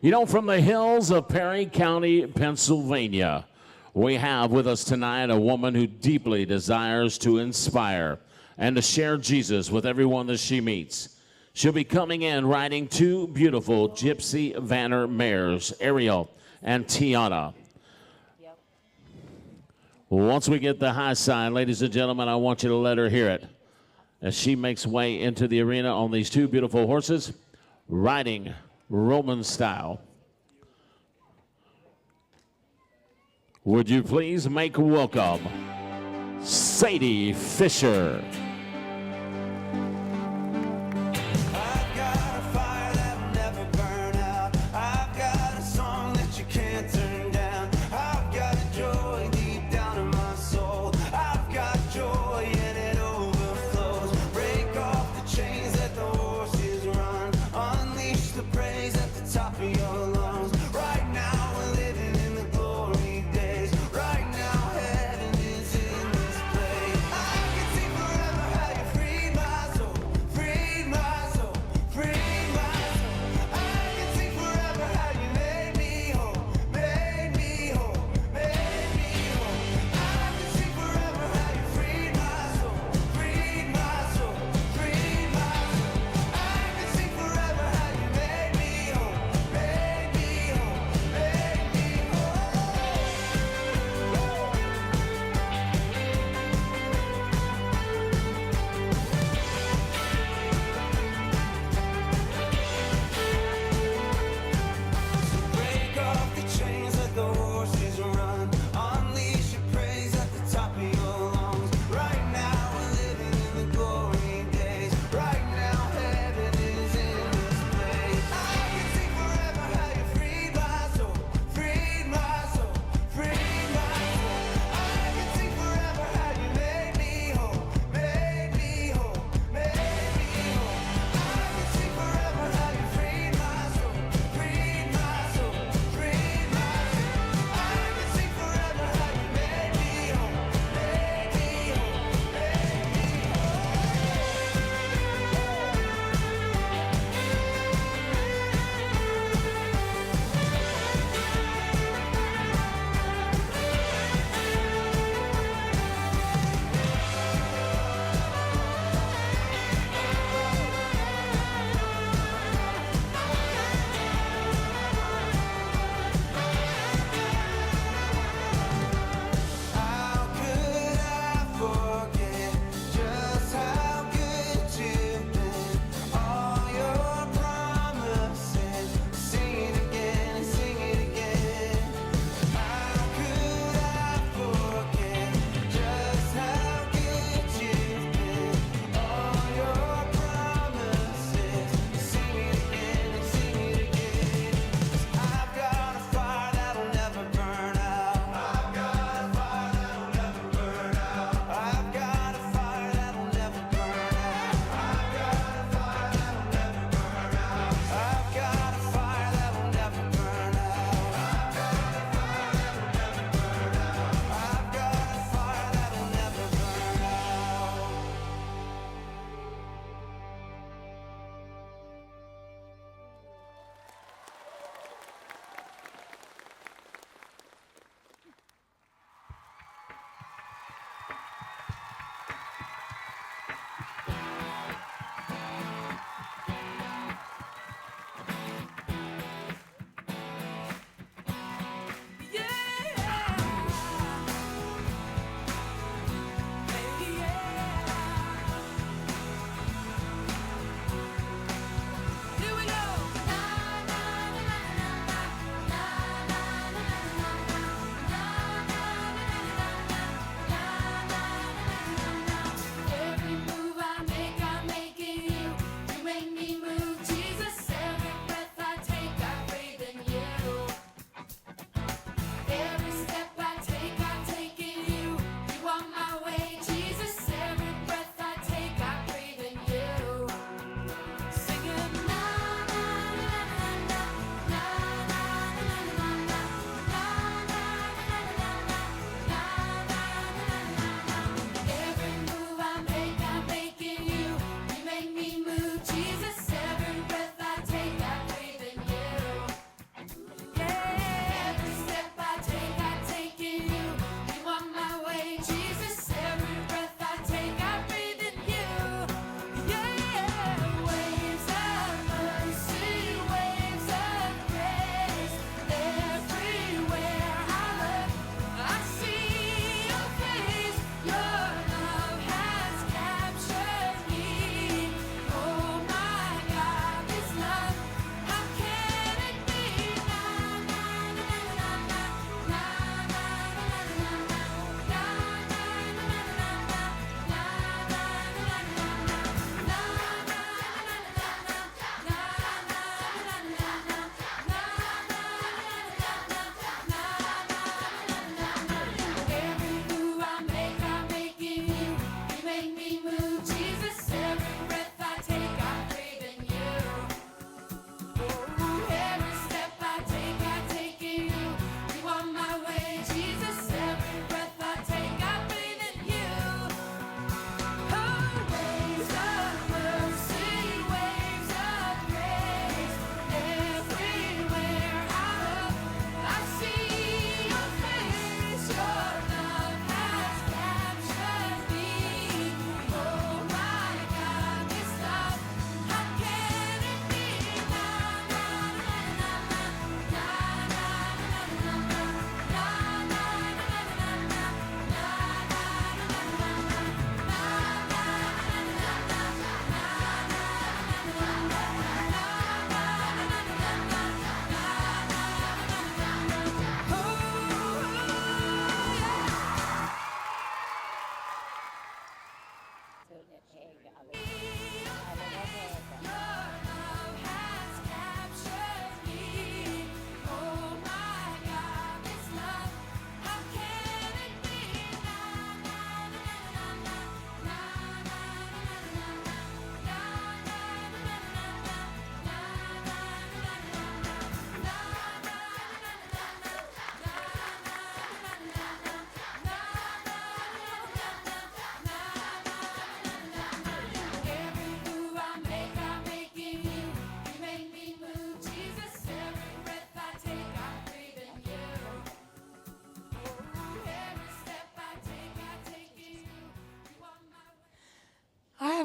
You know, from the hills of Perry County, Pennsylvania, we have with us tonight a woman who deeply desires to inspire and to share Jesus with everyone that she meets. She'll be coming in riding two beautiful Gypsy Vanner mares, Ariel and Tiana. Yep. Once we get the high sign, ladies and gentlemen, I want you to let her hear it as she makes way into the arena on these two beautiful horses, riding Roman style. Would you please make welcome Sadie Fisher.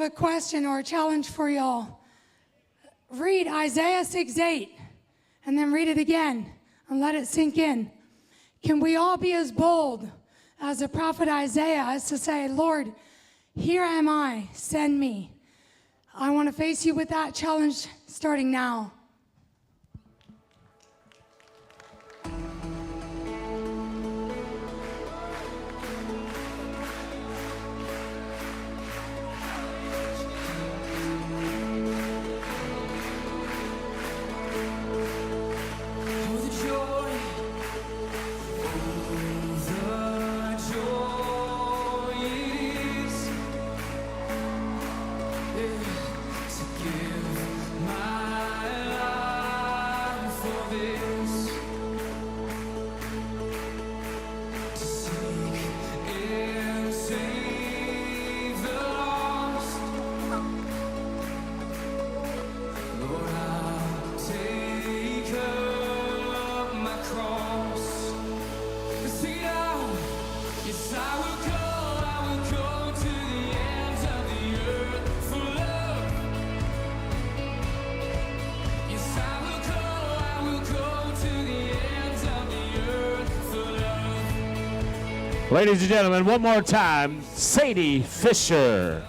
a question or a challenge for y'all. Read Isaiah 6:8 and then read it again and let it sink in. Can we all be as bold as the prophet Isaiah as to say, Lord, here am I, send me. I want to face you with that challenge starting now. Ladies and gentlemen, one more time, Sadie Fisher.